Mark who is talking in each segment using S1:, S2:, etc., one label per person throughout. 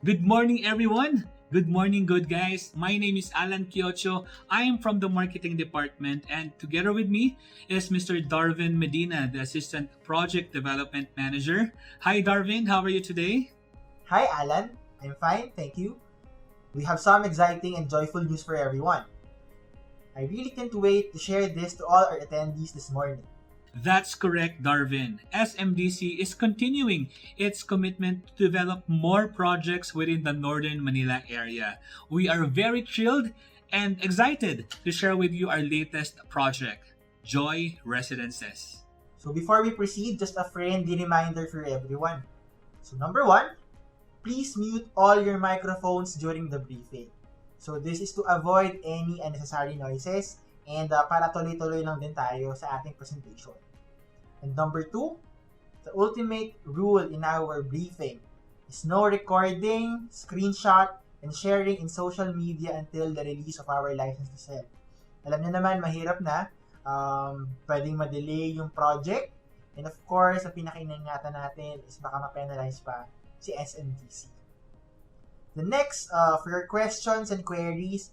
S1: Good morning, everyone. Good morning, good guys. My name is Alan Kiocho. I am from the marketing department, and together with me is Mr. Darvin Medina, the assistant project development manager. Hi, Darvin. How are you today?
S2: Hi Alan, I'm fine, thank you. We have some exciting and joyful news for everyone. I really can't wait to share this to all our attendees this morning.
S1: That's correct, Darvin. SMDC is continuing its commitment to develop more projects within the Northern Manila area. We are very thrilled and excited to share with you our latest project, Joy Residences.
S2: So before we proceed, just a friendly reminder for everyone. So number one, please mute all your microphones during the briefing. So this is to avoid any unnecessary noises and para tuloy-tuloy lang din tayo sa ating presentation. And number two, the ultimate rule in our briefing is no recording, screenshot, and sharing in social media until the release of our license to sell. Alam niyo naman, mahirap na. Pwedeng ma-delay yung project. And of course, ang pinaka-iningatan natin is baka ma-penalize pa si SMDC. The next, for your questions and queries,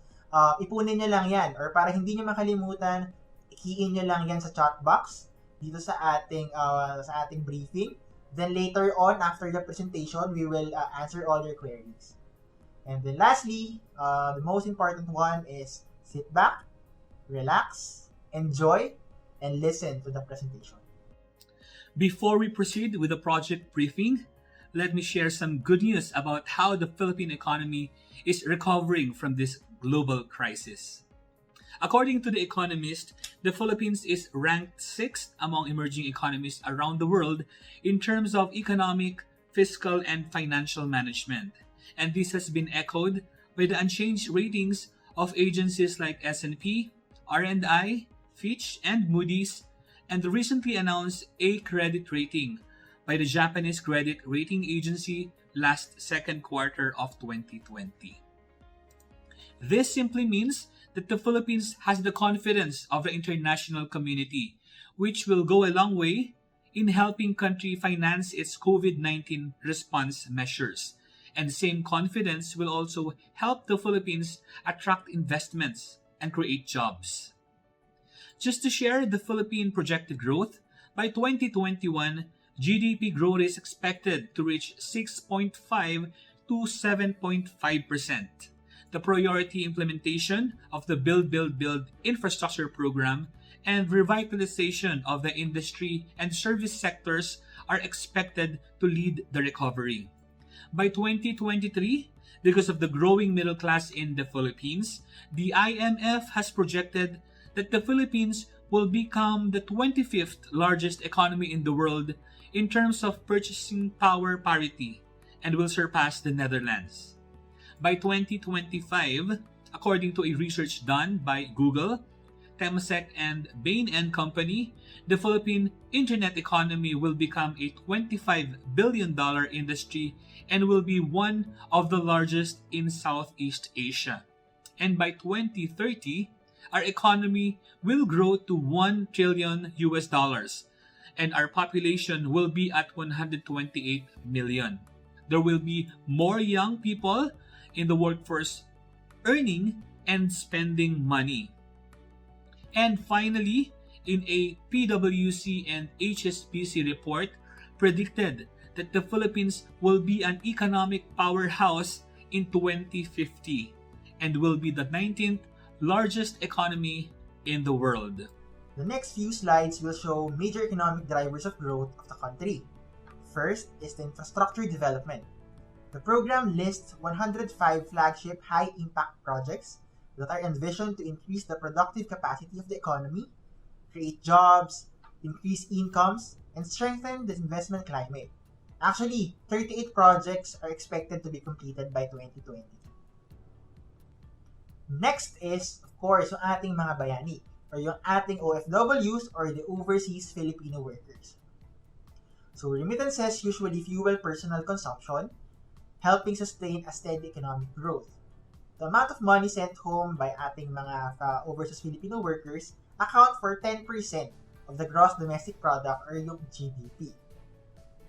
S2: ipunin nyo lang yan. Or para hindi nyo makalimutan, i-key in nyo lang yan sa chat box dito sa ating briefing. Then later on, after the presentation, we will answer all your queries. And then lastly, the most important one is sit back, relax, enjoy, and listen to the presentation.
S1: Before we proceed with the project briefing, let me share some good news about how the Philippine economy is recovering from this global crisis. According to The Economist, the Philippines is ranked 6th among emerging economies around the world in terms of economic, fiscal, and financial management. And this has been echoed by the unchanged ratings of agencies like S&P, R&I, Fitch, and Moody's, and the recently announced A credit rating by the Japanese credit rating agency last second quarter of 2020. This simply means that the Philippines has the confidence of the international community, which will go a long way in helping country finance its COVID-19 response measures. And the same confidence will also help the Philippines attract investments and create jobs. Just to share the Philippine projected growth, by 2021, GDP growth is expected to reach 6.5 to 7.5%. The priority implementation of the Build infrastructure program and revitalization of the industry and service sectors are expected to lead the recovery. By 2023, because of the growing middle class in the Philippines, the IMF has projected that the Philippines will become the 25th largest economy in the world in terms of purchasing power parity and will surpass the Netherlands. By 2025, according to a research done by Google, Temasek, and Bain & Company, the Philippine internet economy will become a $25 billion industry and will be one of the largest in Southeast Asia. And by 2030, our economy will grow to $1 trillion and our population will be at 128 million. There will be more young people in the workforce earning and spending money. And finally, in a PwC and HSBC report, predicted that the Philippines will be an economic powerhouse in 2050 and will be the 19th largest economy in the world.
S2: The next few slides will show major economic drivers of growth of the country. First is the infrastructure development. The program lists 105 flagship high-impact projects that are envisioned to increase the productive capacity of the economy, create jobs, increase incomes, and strengthen the investment climate. Actually, 38 projects are expected to be completed by 2020. Next is, of course, yung ating mga bayani, or yung ating OFWs, or the overseas Filipino workers. So remittances usually fuel personal consumption, helping sustain a steady economic growth. The amount of money sent home by ating mga overseas Filipino workers account for 10% of the gross domestic product or yung GDP.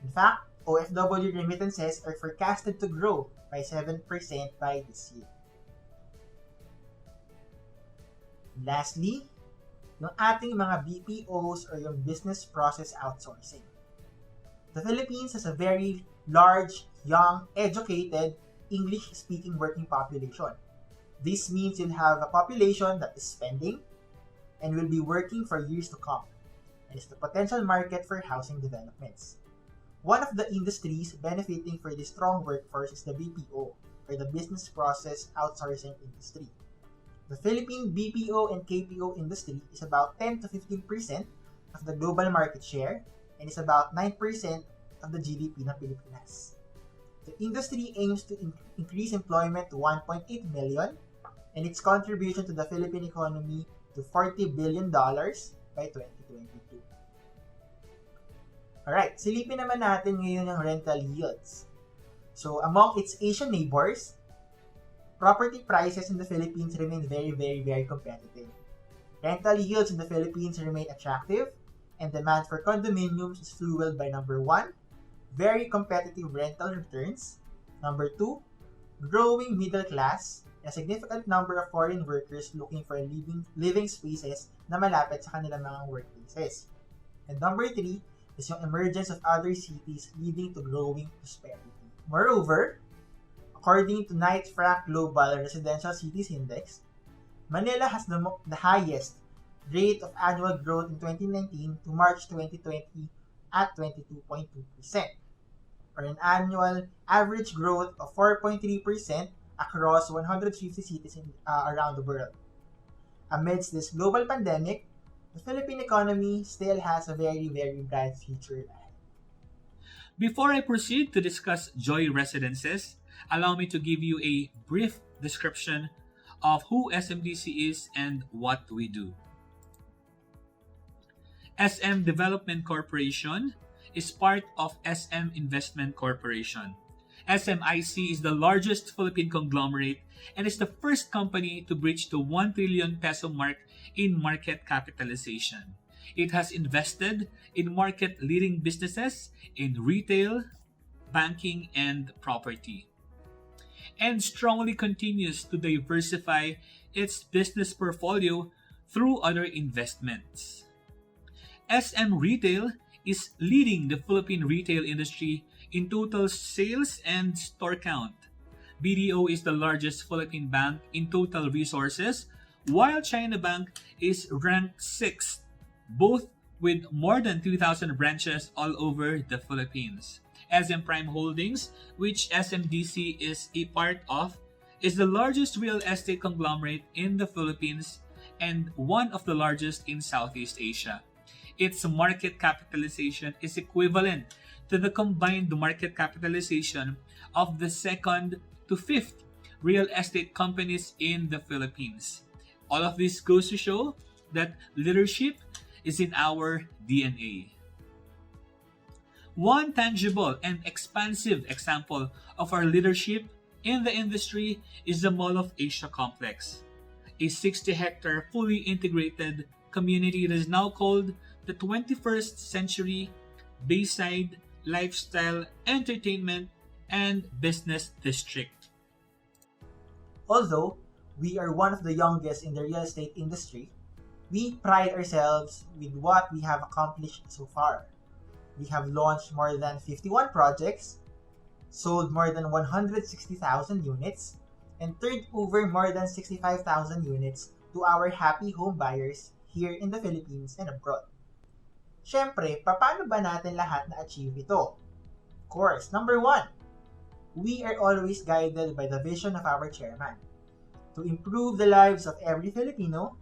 S2: In fact, OFW remittances are forecasted to grow by 7% by this year. Lastly, yung ating mga BPOs or yung business process outsourcing. The Philippines has a very large, young, educated, English-speaking working population. This means you'll have a population that is spending and will be working for years to come, and is the potential market for housing developments. One of the industries benefiting for this strong workforce is the BPO, or the business process outsourcing industry. The Philippine BPO and KPO industry is about 10 to 15% of the global market share and is about 9% of the GDP ng Pilipinas. The industry aims to increase employment to 1.8 million and its contribution to the Philippine economy to $40 billion by 2022. Alright, silipin naman natin ngayon ang rental yields. So, among its Asian neighbors, property prices in the Philippines remain very competitive. Rental yields in the Philippines remain attractive, and demand for condominiums is fueled by number 1, very competitive rental returns, number 2, growing middle class, and a significant number of foreign workers looking for living spaces na malapit sa kanilang mga workplaces. And number 3 is yung emergence of other cities leading to growing prosperity. Moreover, according to Knight Frank Global Residential Cities Index, Manila has the highest rate of annual growth in 2019 to March 2020 at 22.2%, or an annual average growth of 4.3% across 150 cities around the world. Amidst this global pandemic, the Philippine economy still has a very bright future ahead.
S1: Before I proceed to discuss Joy Residences, allow me to give you a brief description of who SMDC is and what we do. SM Development Corporation is part of SM Investment Corporation. SMIC is the largest Philippine conglomerate and is the first company to breach the 1 trillion peso mark in market capitalization. It has invested in market-leading businesses in retail, banking, and property, and strongly continues to diversify its business portfolio through other investments. SM Retail is leading the Philippine retail industry in total sales and store count. BDO is the largest Philippine bank in total resources, while China Bank is ranked 6th, both with more than 2,000 branches all over the Philippines. SM Prime Holdings, which SMDC is a part of, is the largest real estate conglomerate in the Philippines and one of the largest in Southeast Asia. Its market capitalization is equivalent to the combined market capitalization of the 2nd to 5th real estate companies in the Philippines. All of this goes to show that leadership is in our DNA. One tangible and expansive example of our leadership in the industry is the Mall of Asia complex, a 60-hectare fully integrated community that is now called the 21st Century Bayside Lifestyle, Entertainment, and Business District.
S2: Although we are one of the youngest in the real estate industry, we pride ourselves with what we have accomplished so far. We have launched more than 51 projects, sold more than 160,000 units, and turned over more than 65,000 units to our happy home buyers here in the Philippines and abroad. Siyempre, paano ba natin lahat na-achieve ito? Of course, number 1, we are always guided by the vision of our chairman to improve the lives of every Filipino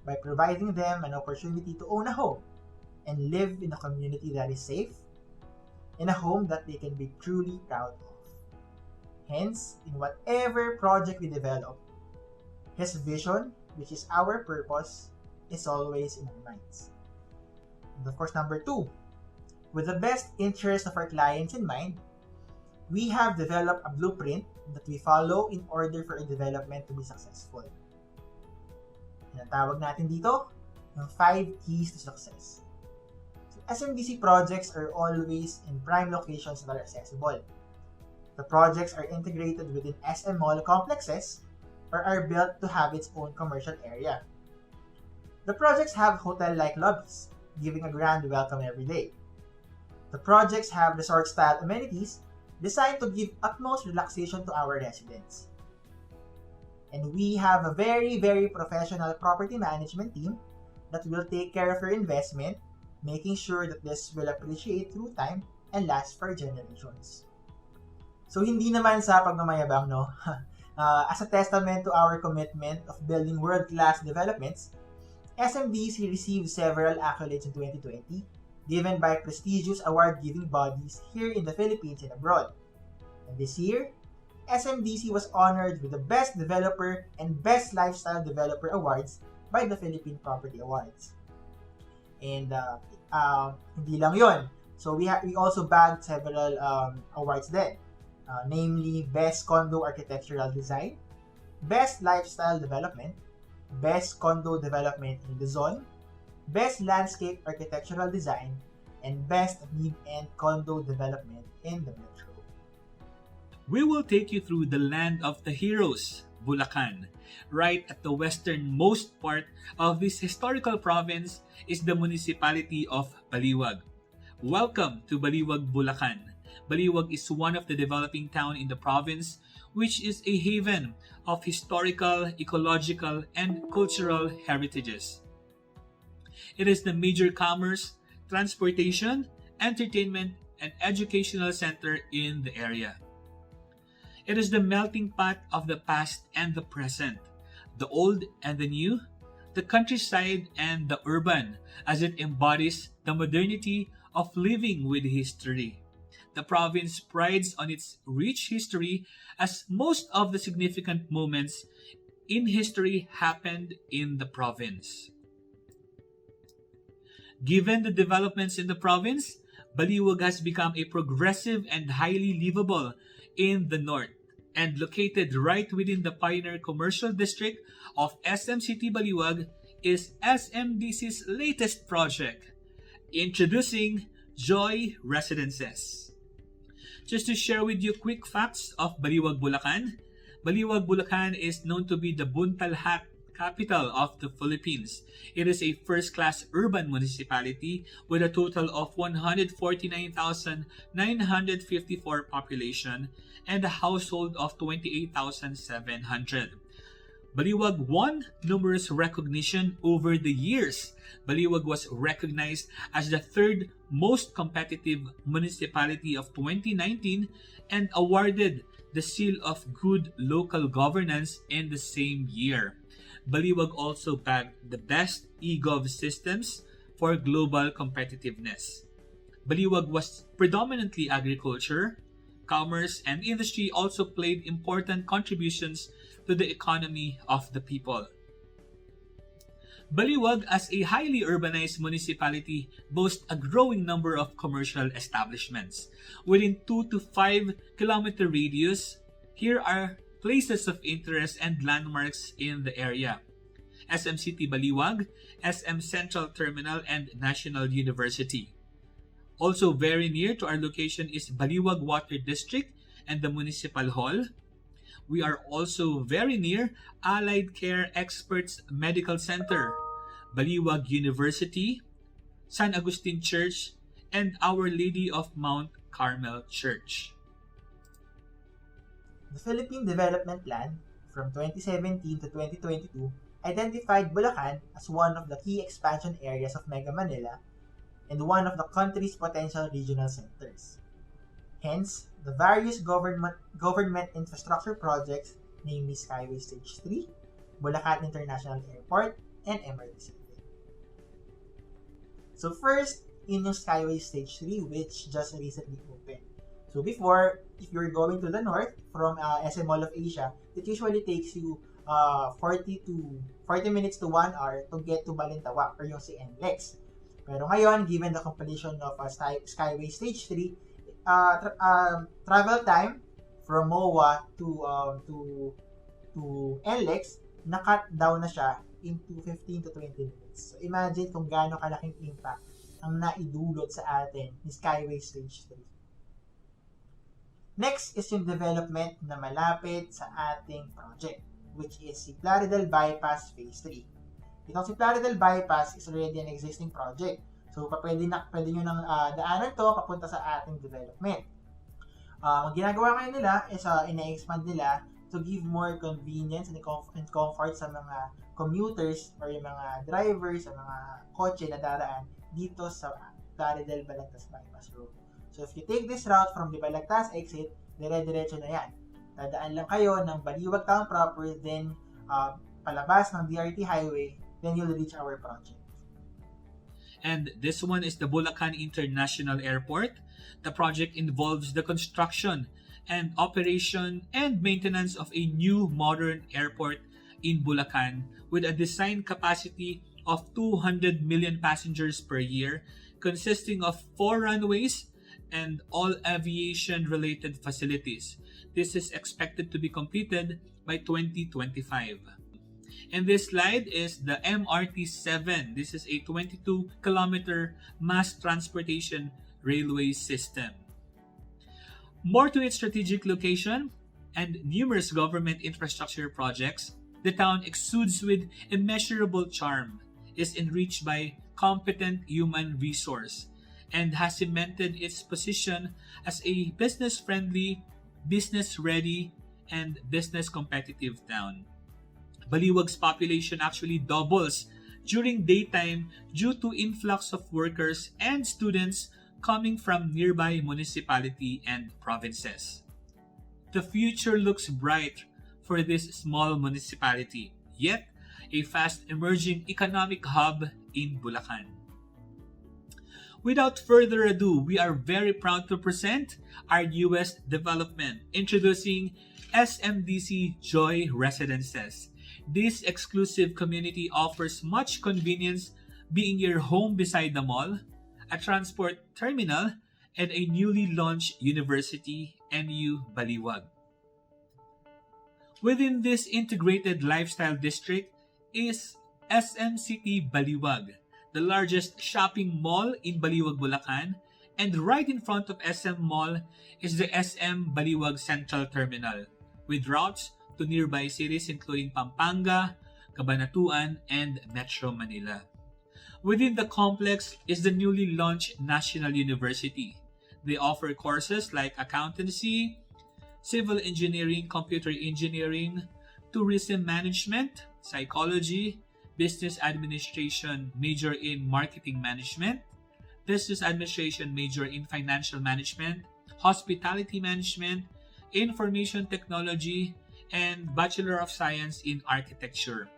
S2: by providing them an opportunity to own a home and live in a community that is safe, in a home that they can be truly proud of. Hence, in whatever project we develop, his vision, which is our purpose, is always in our minds. And of course, number 2, with the best interest of our clients in mind, we have developed a blueprint that we follow in order for a development to be successful. And ang tawag natin dito, yung 5 keys to success. So SMDC projects are always in prime locations that are accessible. The projects are integrated within SM mall complexes or are built to have its own commercial area. The projects have hotel-like lobbies, giving a grand welcome every day. The projects have resort-style amenities designed to give utmost relaxation to our residents. And we have a very, very professional property management team that will take care of your investment, making sure that this will appreciate through time and last for generations. So hindi naman sa pagmamayabang, no? As a testament to our commitment of building world-class developments, SMDC received several accolades in 2020, given by prestigious award-giving bodies here in the Philippines and abroad. And this year, SMDC was honored with the Best Developer and Best Lifestyle Developer Awards by the Philippine Property Awards. And hindi lang yun. So we also bagged several awards then. Namely, Best Condo Architectural Design, Best Lifestyle Development, Best Condo Development in Luzon, Best Landscape Architectural Design, and Best Mid-End Condo Development in the Metro.
S1: We will take you through the land of the heroes, Bulacan. Right at the westernmost part of this historical province is the municipality of Baliwag. Welcome to Baliwag, Bulacan. Baliwag is one of the developing towns in the province, which is a haven of historical, ecological, and cultural heritages. It is the major commerce, transportation, entertainment, and educational center in the area. It is the melting pot of the past and the present, the old and the new, the countryside and the urban, as it embodies the modernity of living with history. The province prides on its rich history, as most of the significant moments in history happened in the province. Given the developments in the province, Baliwag has become a progressive and highly livable in the north, and located right within the pioneer commercial district of SM City Baliwag is SMDC's latest project, introducing Joy Residences. Just to share with you quick facts of Baliwag, Bulacan. Baliwag, Bulacan is known to be the buntalhat capital of the Philippines. It is a first-class urban municipality with a total of 149,954 population and a household of 28,700. Baliwag won numerous recognition over the years. Baliwag was recognized as the third most competitive municipality of 2019 and awarded the Seal of Good Local Governance in the same year. Baliwag also bagged the best e-gov systems for global competitiveness. Baliwag was predominantly agriculture, commerce, and industry also played important contributions to the economy of the people. Baliwag, as a highly urbanized municipality, boasts a growing number of commercial establishments. Within 2 to 5 kilometer radius, here are places of interest and landmarks in the area: SM City Baliwag, SM Central Terminal, and National University. Also very near to our location is Baliwag Water District and the Municipal Hall. We are also very near Allied Care Experts Medical Center, Baliwag University, San Agustin Church, and Our Lady of Mount Carmel Church.
S2: The Philippine Development Plan from 2017 to 2022 identified Bulacan as one of the key expansion areas of Mega Manila and one of the country's potential regional centers. Hence, the various government infrastructure projects, namely Skyway Stage 3, Bulacan International Airport, and MRT. So first, in yung Skyway Stage 3, which just recently opened. So before, if you're going to the north from SM Mall of Asia, it usually takes you 40 minutes to 1 hour to get to Balintawak or yung si NLEX. Pero ngayon, given the completion of Skyway Stage 3, travel time from MOA to NLEX, na-cut down na siya into 15 to 20 minutes. So imagine kung gaano kalaking impact ang naidulot sa atin ni Skyway Stage 3. Next is yung development na malapit sa ating project, which is si Plaridel Bypass Phase 3. Itong si Plaridel Bypass is already an existing project. So, pwede nyo nang daanan to papunta sa ating development. Ang ginagawa ngayon nila is ina-expand nila to give more convenience and comfort sa mga commuters or yung mga drivers sa mga kotse na daraan dito sa Plaridel Balagtas Bypass Road. So if you take this route from the Balagtas exit, dire-diretso na yan. Dadaan lang kayo ng Baliwag Town proper, then palabas ng DRT Highway, then you'll reach our project.
S1: And this one is the Bulacan International Airport. The project involves the construction and operation and maintenance of a new modern airport in Bulacan with a design capacity of 200 million passengers per year, consisting of 4 runways and all aviation-related facilities. This is expected to be completed by 2025. And this slide is the MRT-7. This is a 22-kilometer mass transportation railway system. More to its strategic location and numerous government infrastructure projects, the town exudes with immeasurable charm, is enriched by competent human resource, and has cemented its position as a business-friendly, business-ready, and business-competitive town. Baliwag's population actually doubles during daytime due to influx of workers and students coming from nearby municipality and provinces. The future looks bright for this small municipality, yet a fast-emerging economic hub in Bulacan. Without further ado, we are very proud to present our newest development, introducing SMDC Joy Residences. This exclusive community offers much convenience, being your home beside the mall, a transport terminal, and a newly launched university, NU Baliwag. Within this integrated lifestyle district is SM City Baliwag, the largest shopping mall in Baliwag, Bulacan, and right in front of SM Mall is the SM Baliwag Central Terminal, with routes to nearby cities including Pampanga, Cabanatuan, and Metro Manila. Within the complex is the newly launched National University. They offer courses like accountancy, civil engineering, computer engineering, tourism management, psychology, business administration major in marketing management, business administration major in financial management, hospitality management, information technology, and Bachelor of Science in Architecture.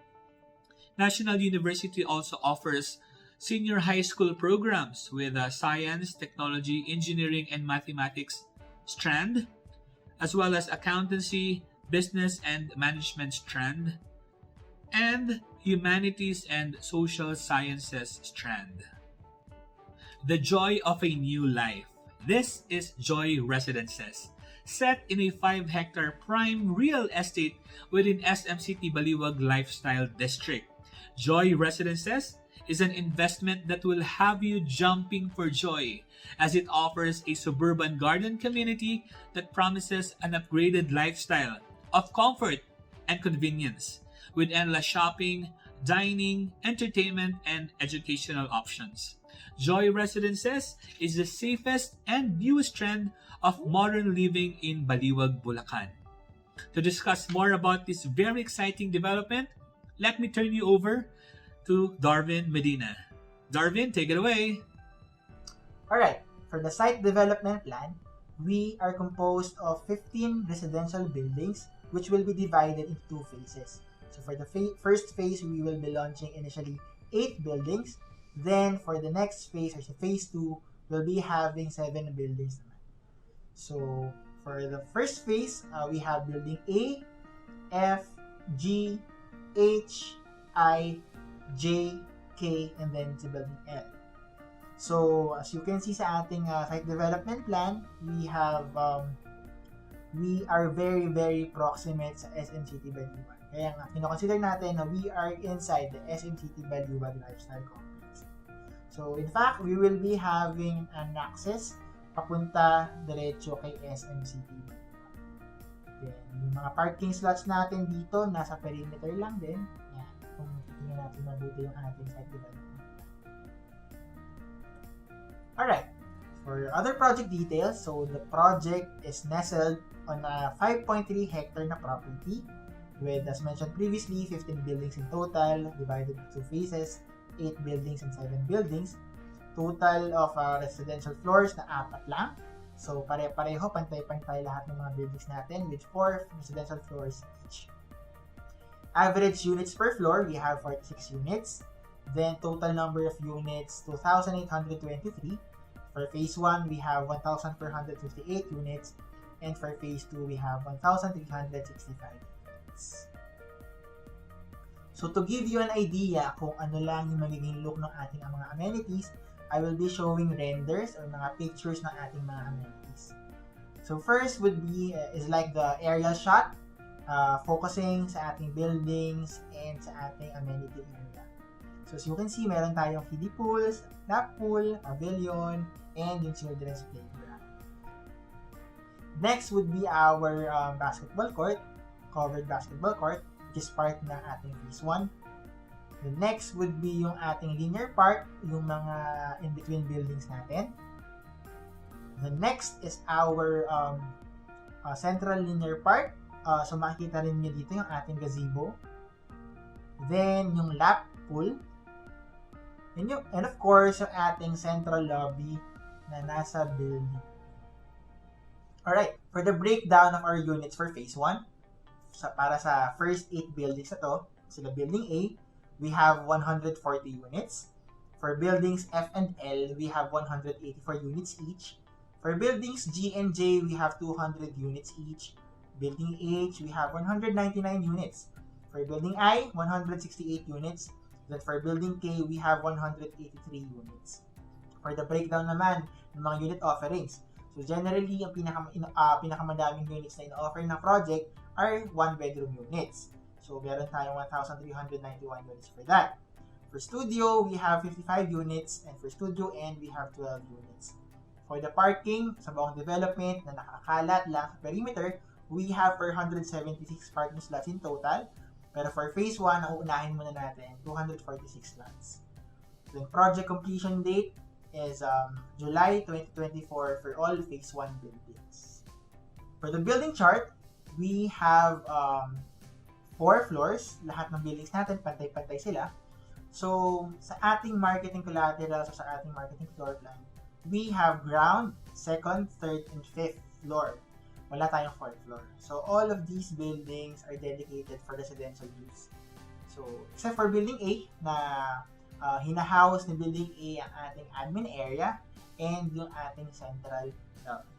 S1: National University also offers senior high school programs with a science, technology, engineering, and mathematics strand, as well as accountancy, business and management strand, and humanities and social sciences strand. The joy of a new life. This is Joy Residences, set in a 5-hectare prime real estate within SM City Baliwag Lifestyle District. Joy Residences is an investment that will have you jumping for joy, as it offers a suburban garden community that promises an upgraded lifestyle of comfort and convenience, with endless shopping, dining, entertainment, and educational options. Joy Residences is the safest and newest trend of modern living in Baliwag, Bulacan. To discuss more about this very exciting development, let me turn you over to Darwin Medina. Darwin, take it away.
S2: Alright, for the site development plan, we are composed of 15 residential buildings which will be divided into 2 phases. So for the first phase, we will be launching initially 8 buildings. Then for the next phase, or phase 2, we'll be having 7 buildings. So for the first phase, we have building A, F, G, H, I, J, K, and then to building L. So as you can see sa ating site development plan, we are very, very proximate sa SM City Baliwag. Kaya nga, kinoconsider natin na we are inside the SM City Baliwag Lifestyle Complex. So So, in fact, we will be having an access papunta diretso kay SMCT. Then, yung mga parking slots natin dito, nasa perimeter lang din. Yan, kung titingnan natin mabuti yung ating site development. Alright, for other project details, so the project is nestled on a 5.3 hectare na property with, as mentioned previously, 15 buildings in total, divided into 2 phases, 8 buildings and 7 buildings. Total of residential floors na 4 lang. So, pare-pareho, pantay-pantay lahat ng mga buildings natin with 4 residential floors each. Average units per floor, we have 46 units. Then, total number of units, 2,823. For phase 1, we have 1,458 units. And for phase 2, we have 1,365 units. So, to give you an idea kung ano lang yung magiging look ng ating mga amenities, I will be showing renders or mga pictures ng ating mga amenities. So, first would be, is like the aerial shot, focusing sa ating buildings and sa ating amenity area. So, as you can see, meron tayong kiddie pools, lap pool, pavilion, and yung children's playground. Next would be our basketball court, covered basketball court, which is part ng ating phase 1. The next would be yung ating linear park, yung mga in-between buildings natin. The next is our central linear park. So makikita rin nyo dito yung ating gazebo. Then yung lap pool. And of course, yung ating central lobby na nasa building. Alright, for the breakdown of our units for phase 1, para sa first 8 buildings na to, sila building A, we have 140 units. For buildings F and L, we have 184 units each. For buildings G and J, we have 200 units each. Building H, we have 199 units. For building I, 168 units. Then for building K, we have 183 units. For the breakdown naman ng mga unit offerings, so generally, ang pinakamadaming units na in-offer ng project are 1-bedroom units. So, meron tayong 1,391 units for that. For studio, we have 55 units, and for studio N, we have 12 units. For the parking, sa buong development na nakakalat lang sa perimeter, we have 476 parking slots in total. Pero for phase 1, ang uunahin muna natin, 246 slots. Then, project completion date is July 2024 for all phase 1 buildings. For the building chart, we have 4 floors. Lahat ng buildings natin, pantay-pantay sila. So, sa ating marketing collateral, sa ating marketing floor plan, we have ground, second, third, and fifth floor. Wala tayong fourth floor. So, all of these buildings are dedicated for residential use. So, except for building A, na hinahouse ni building A ang ating admin area and yung ating central lobby.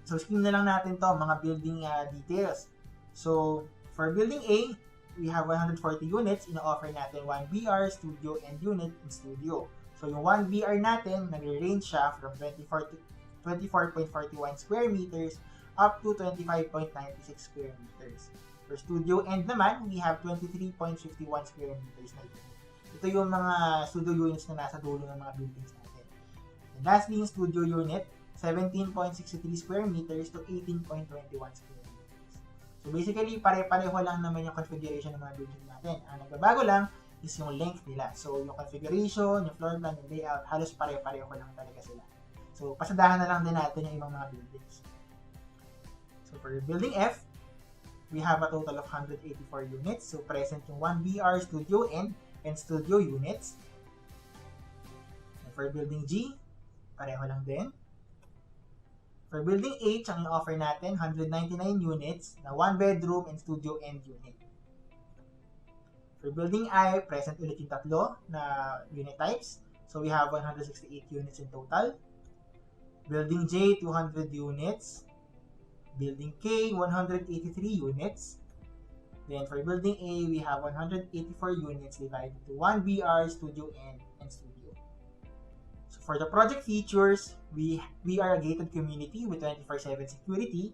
S2: So, skim na lang natin to mga building details. So, for building A, we have 140 units. Ino-offer natin 1 BR, studio, and unit in studio. So, yung 1 BR natin, nag-range siya from 24.41 square meters up to 25.96 square meters. For studio end naman, we have 23.51 square meters na ito. Ito yung mga studio units na nasa dulo ng mga buildings natin. And lastly, yung studio unit, 17.63 square meters to 18.21 square meters. So basically, pare-pareho lang naman yung configuration ng mga buildings natin. Ang nagbabago lang is yung length nila. So yung configuration, yung floor plan, yung layout, halos pare-pareho lang talaga sila. So pasadahan na lang din natin yung ibang mga buildings. So for building F, we have a total of 184 units. So present yung 1 BR studio and studio units. And for building G, pareho lang din. For building H, ang i-offer natin, 199 units na 1 bedroom and studio end unit. For building I, present ulit yung tatlo na unit types. So we have 168 units in total. Building J, 200 units. Building K, 183 units. Then for building A, we have 184 units divided to 1 BR, studio N, and studio. So for the project features, we are a gated community with 24/7 security,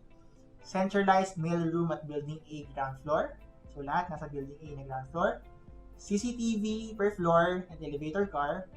S2: centralized mail room at building A ground floor. So lahat nasa building A na ground floor. CCTV per floor and elevator car.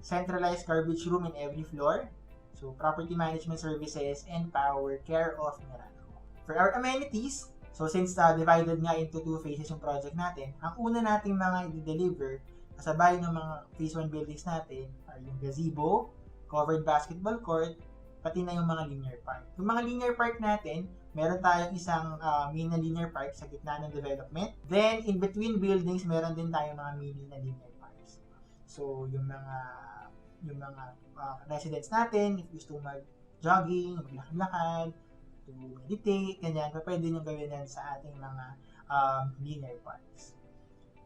S2: centralized garbage room in every floor, so property management services, and power care of Meralco. For our amenities, so since divided nga into 2 phases yung project natin, ang una nating mga i-deliver kasabay ng mga phase 1 buildings natin are yung gazebo, covered basketball court, pati na yung mga linear park. Yung mga linear park natin, meron tayong isang main na linear park sa gitna ng development. Then, in between buildings, meron din tayong mga mini na linear parks. So, yung mga residents natin, if gusto mag-jogging, maglakad-lakad, to meditate, ganyan, pwede nyo gawin yan sa ating mga linear parks.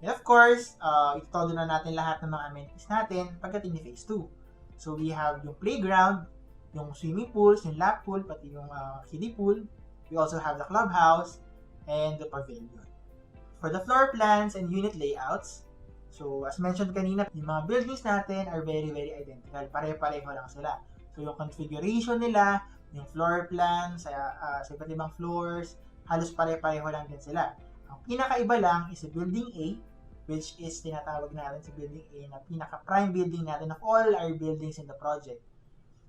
S2: And of course, ito na natin lahat ng mga amenities natin pagdating ni Phase 2. So, we have yung playground, yung swimming pools, yung lap pool, pati yung kiddie pool. We also have the clubhouse and the pavilion. For the floor plans and unit layouts, so as mentioned kanina, yung mga buildings natin are very, very identical. Pare-pareho lang sila. So, yung configuration nila, yung floor plan sa iba't ibang floors, halos pare-pareho lang din sila. Ang pinakaiba lang is sa Building A, which is tinatawag natin sa Building A na pinaka-prime building natin of all our buildings in the project.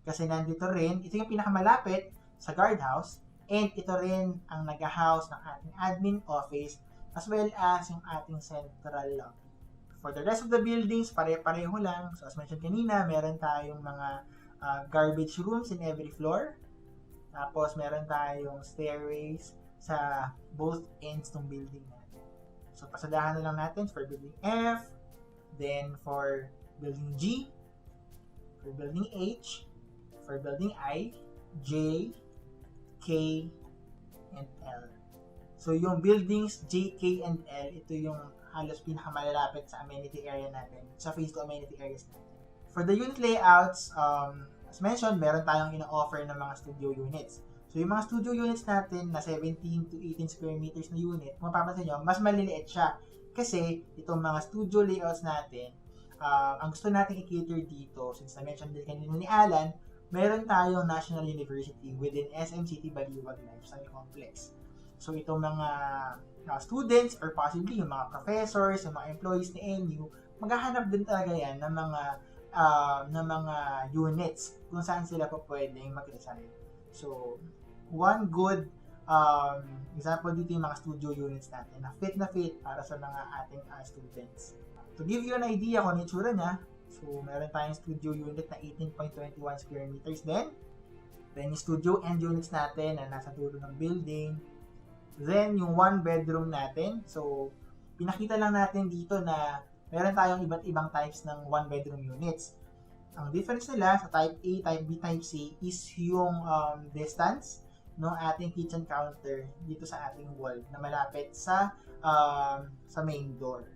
S2: Kasi nandito rin, ito yung pinakamalapit sa guardhouse, and ito rin ang nag-house ng ating admin office as well as yung ating central lobby. For the rest of the buildings, pare-pareho lang. So as mentioned kanina, meron tayong mga garbage rooms in every floor. Tapos meron tayong stairways sa both ends ng building natin. So pasadahan na lang natin for building F, then for building G, for building H, for building I, J, K, and L. So yung buildings J, K, and L, ito yung halos pinakamalalapit sa amenity area natin, sa phase 2 amenity areas natin. For the unit layouts, as mentioned, meron tayong ina-offer ng mga studio units. So yung mga studio units natin na 17 to 18 square meters na unit, kung mapapansin nyo, mas maliliit siya. Kasi itong mga studio layouts natin, ang gusto natin i-cater dito, since na-mention din kanina ni Alan, meron tayong National University within SMCT Baliwag Lifestyle Complex. So itong mga students or possibly yung mga professors, yung mga employees ni NU, maghahanap din talaga yan ng mga units kung saan sila pa pwedeng mag-reside. So, one good example dito yung mga studio units natin na fit para sa mga ating students. To give you an idea kung ano yung tsura niya, so meron tayong studio unit na 18.21 square meters din. Then yung studio end units natin na nasa dulo ng building. Then yung one bedroom natin, so pinakita lang natin dito na meron tayong iba't ibang types ng one bedroom units. Ang difference nila sa type A, type B, type C is yung distance ng ating kitchen counter dito sa ating wall na malapit sa main door.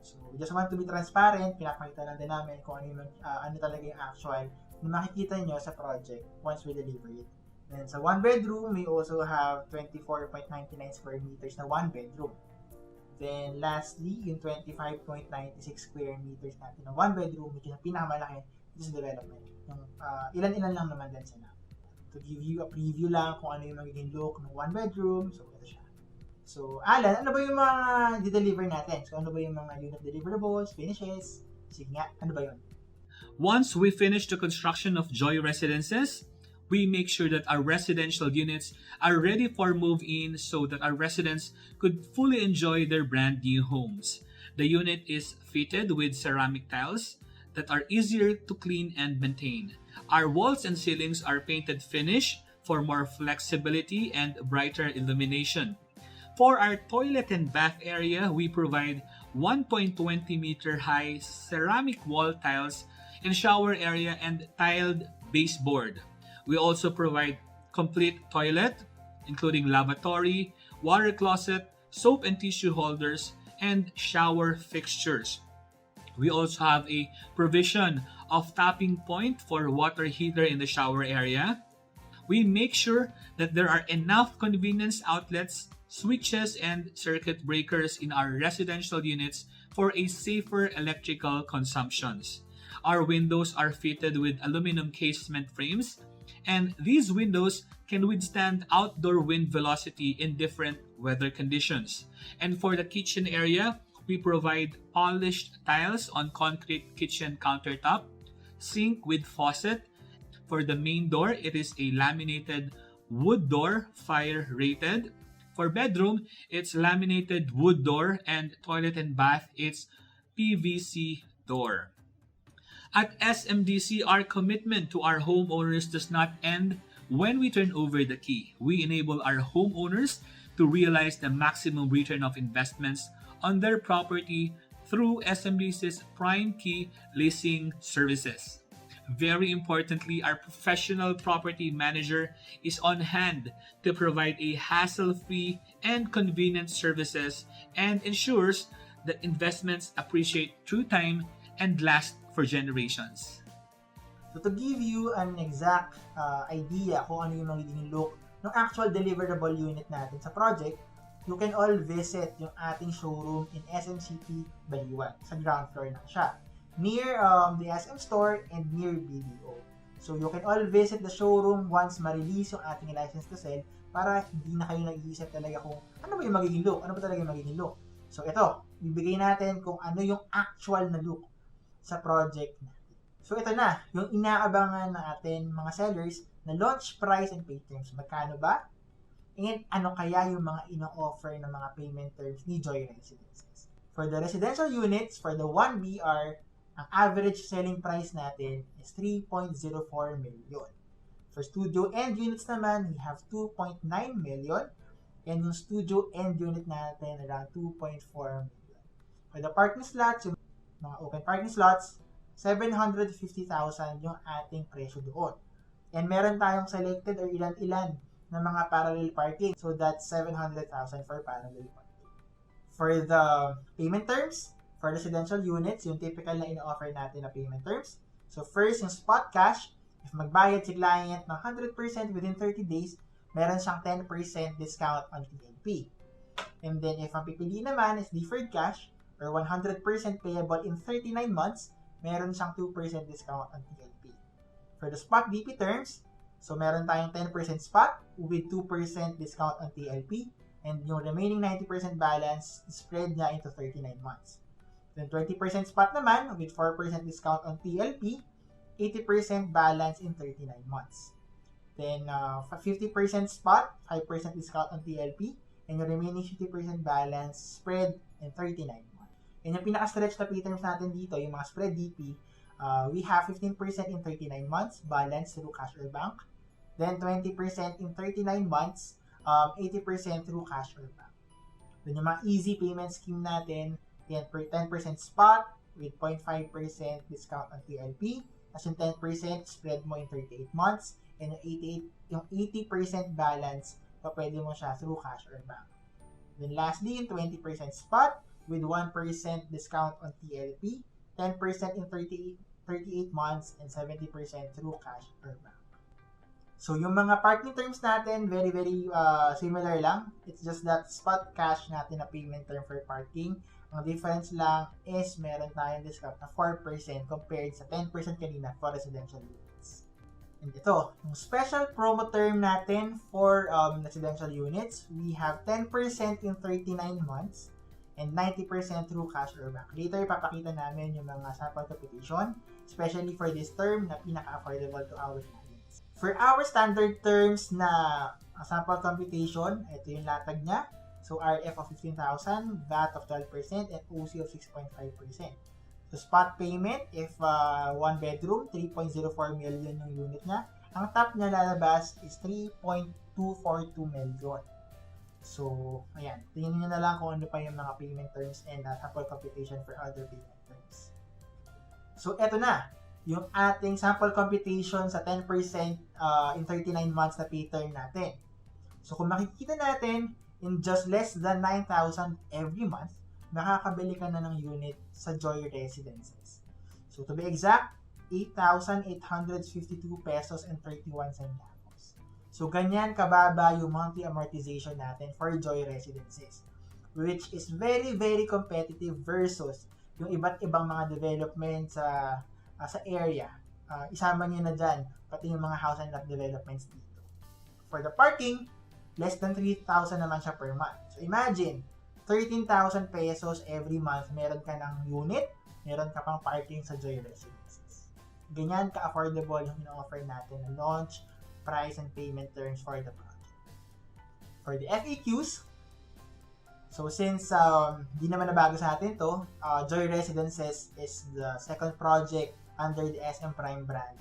S2: So, we just want to be transparent, pinapakita lang din namin kung ano talaga yung actual na makikita nyo sa project once we deliver it. Then sa one bedroom, we also have 24.99 square meters na one bedroom. Then lastly, yung 25.96 square meters natin na one bedroom, which is ang pinakamalaki dito sa development. Yung ilan-ilan lang naman din sila. To give you a preview lang kung ano yung magiging look ng one bedroom, so ito siya. So, Alan, ano ba yung mga di-deliver natin? So, ano ba yung mga unit deliverables, finishes? Sige nga, ano ba yun?
S1: Once we finish the construction of Joy Residences, we make sure that our residential units are ready for move-in so that our residents could fully enjoy their brand new homes. The unit is fitted with ceramic tiles that are easier to clean and maintain. Our walls and ceilings are painted finish for more flexibility and brighter illumination. For our toilet and bath area, we provide 1.20 meter high ceramic wall tiles in shower area and tiled baseboard. We also provide complete toilet, including lavatory, water closet, soap and tissue holders, and shower fixtures. We also have a provision of tapping point for water heater in the shower area. We make sure that there are enough convenience outlets, switches, and circuit breakers in our residential units for a safer electrical consumptions. Our windows are fitted with aluminum casement frames, and these windows can withstand outdoor wind velocity in different weather conditions. And for the kitchen area, we provide polished tiles on concrete kitchen countertop, sink with faucet. For the main door, it is a laminated wood door, fire rated. For bedroom, it's laminated wood door, and toilet and bath, it's PVC door. At SMDC, our commitment to our homeowners does not end when we turn over the key. We enable our homeowners to realize the maximum return of investments on their property through SMDC's Prime Key leasing services. Very importantly, our professional property manager is on hand to provide a hassle-free and convenient services and ensures that investments appreciate through time and last for generations.
S2: So to give you an exact idea kung ano yung magiging look ng actual deliverable unit natin sa project, you can all visit yung ating showroom in SM City, Baliwag. Sa ground floor na siya. Near the SM store and near BDO. So you can all visit the showroom once ma-release yung ating license to sell para hindi na kayo nag-iisip talaga kung ano ba yung magiging look, ano ba talaga yung magiging look. So ito, bibigay natin kung ano yung actual na look sa project natin. So ito na, yung inaabangan natin mga sellers na launch price and pay terms. Magkano ba? And ano kaya yung mga ino-offer ng mga payment terms ni Joy Residences. For the residential units, for the 1BR, ang average selling price natin is 3.04 million. For studio end units naman, we have 2.9 million. And yung studio end unit natin, around 2.4 million. For the parking slots, yung mga open parking slots, 750,000 yung ating presyo doon. And meron tayong selected or ilan-ilan na mga parallel parking. So that's 700,000 for parallel parking. For the payment terms, for residential units, yung typical na ino-offer natin na payment terms. So first, yung spot cash. If magbayad si client ng 100% within 30 days, meron siyang 10% discount on TLP. And then if ang pipili naman is deferred cash or 100% payable in 39 months, meron siyang 2% discount on TLP. For the spot DP terms, so meron tayong 10% spot with 2% discount on TLP, and yung remaining 90% balance spread niya into 39 months. Then 20% spot naman with 4% discount on TLP, 80% balance in 39 months. Then 50% spot, 5% discount on TLP, and yung remaining 50% balance spread in 39 months. And yung pinaka-stretch na pay terms natin dito, yung mga spread DP, we have 15% in 39 months, balance through cash or bank. Then 20% in 39 months, 80% through cash or bank. Then yung mga easy payment scheme natin, 10% spot with 0.5% discount on TLP, as yung 10% spread mo in 38 months, and yung 80% balance, pwede mo siya through cash or bank. Then lastly, yung 20% spot with 1% discount on TLP, 10% in 38 months, and 70% through cash or bank. So yung mga parking terms natin, very similar lang. It's just that spot cash natin na payment term for parking. Ang difference lang is meron tayong discount na 4% compared sa 10% kanina for residential units. And ito, yung special promo term natin for residential units, we have 10% in 39 months and 90% through cash or bank. Later, papakita namin yung mga sample computation, especially for this term na pinaka-affordable to our clients. For our standard terms na sample computation, ito yung latag niya. So, RF of 15,000, VAT of 12%, and OC of 6.5%. So, spot payment, if one bedroom, 3.04 million yung unit niya. Ang top niya lalabas is 3.242 million. So, ayan. Tingnan nyo na lang kung ano pa yung mga payment terms and sample computation for other payment terms. So, eto na. Yung ating sample computation sa 10% in 39 months na pay term natin. So, kung makikita natin, in just less than 9,000 every month, makakabili ka na ng unit sa Joy Residences. So to be exact, 8,852 pesos and 31 centavos. So ganyan kababa yung monthly amortization natin for Joy Residences, which is very competitive versus yung iba't ibang mga development sa area. Isama niyo na dyan, pati yung mga house and lot developments dito. For the parking, less than 3,000 naman siya per month. So imagine, 13,000 pesos every month, meron ka ng unit, meron ka pang parking sa Joy Residences. ganyan ka-affordable yung ino-offer natin na launch, price, and payment terms for the project. For the FAQs, so since di naman nabago sa atin to, Joy Residences is the second project under the SM Prime brand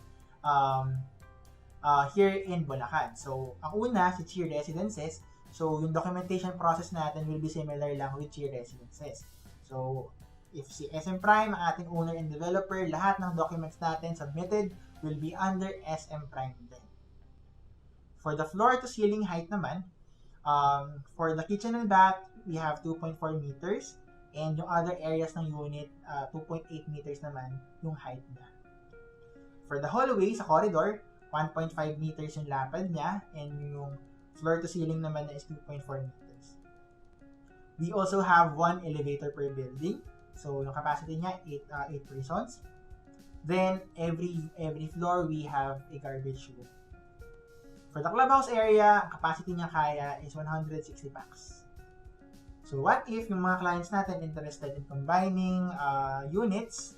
S2: here in Bulacan. So, ang una, si Cheer Residences. So, yung documentation process natin will be similar lang with Cheer Residences. So, if si SM Prime, ang ating owner and developer, lahat ng documents natin submitted will be under SM Prime din. For the floor-to-ceiling height naman, for the kitchen and bath, we have 2.4 meters. And yung other areas ng unit, 2.8 meters naman yung height niya. For the hallway, sa corridor, 1.5 meters yung lapad niya. And yung floor-to-ceiling naman is 2.4 meters. We also have one elevator per building. So, yung capacity niya, 8 persons. Then, every floor, we have a garbage room. For the clubhouse area, capacity niya kaya is 160 packs. So, what if yung mga clients natin interested in combining units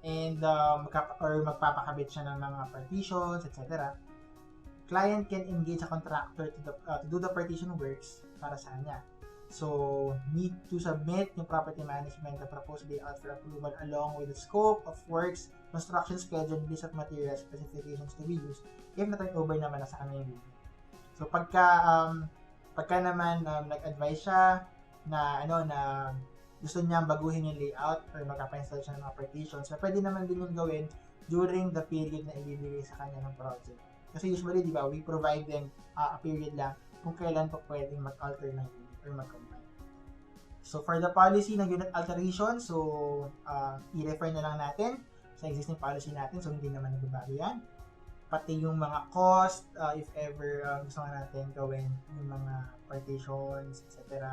S2: and magpapakabit siya ng mga partitions, etc. Client can engage a contractor to do the partition works para sa kanya. So, need to submit yung property management the proposed layout for approval along with the scope of works, construction schedule, list of materials, specifications to be used if na-turnover naman na sa kanya yung unit. So, pagka naman nag-advise siya na gusto niyang baguhin yung layout or magpapa-install siya ng mga partitions, so pwede naman din yung gawin during the period na ibibigay sa kanya ng project. Kasi usually, di ba, we provide them a period lang kung kailan po pwedeng mag-alter ng unit or mag-combine. So, for the policy ng unit alteration, so, i-refer na lang natin sa existing policy natin, so hindi naman nagbabago yan. Pati yung mga cost, if ever gusto natin gawin yung mga partitions, etc.,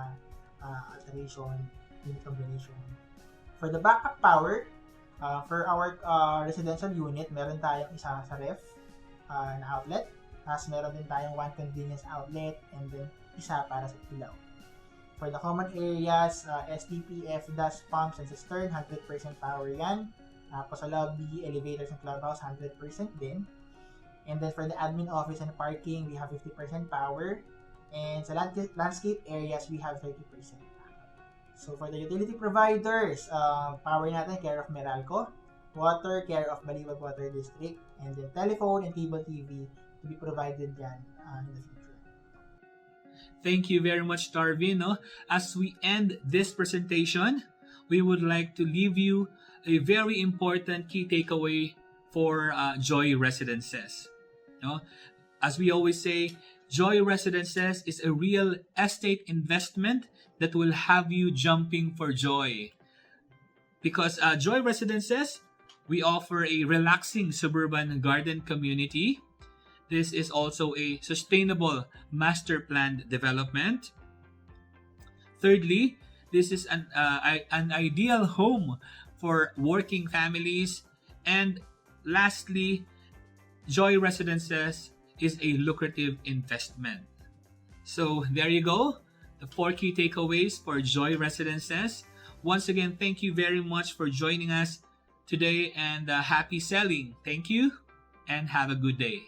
S2: alteration, unit combination. For the backup power, for our residential unit, meron tayong isa sa ref na outlet, tapos meron din tayong one convenience outlet, and then isa para sa ilaw. For the common areas, STP, FDAS, pumps, and cistern, 100% power yan. Tapos sa lobby, elevators, and clubhouse, 100% din. And then for the admin office and parking, we have 50% power. And sa landscape areas, we have 30% power. So for the utility providers, power natin care of Meralco, water care of Baliwag Water District, and then telephone and cable TV to be provided yan in the future.
S1: Thank you very much, Darvin. As we end this presentation, we would like to leave you a very important key takeaway for Joy Residences. As we always say, Joy Residences is a real estate investment that will have you jumping for joy. Because Joy Residences, we offer a relaxing suburban garden community. This is also a sustainable master planned development. Thirdly, this is an ideal home for working families. And lastly, Joy Residences is a lucrative investment. So there you go, the 4 key takeaways for Joy Residences. Once again, thank you very much for joining us today, and happy selling. Thank you and have a good day.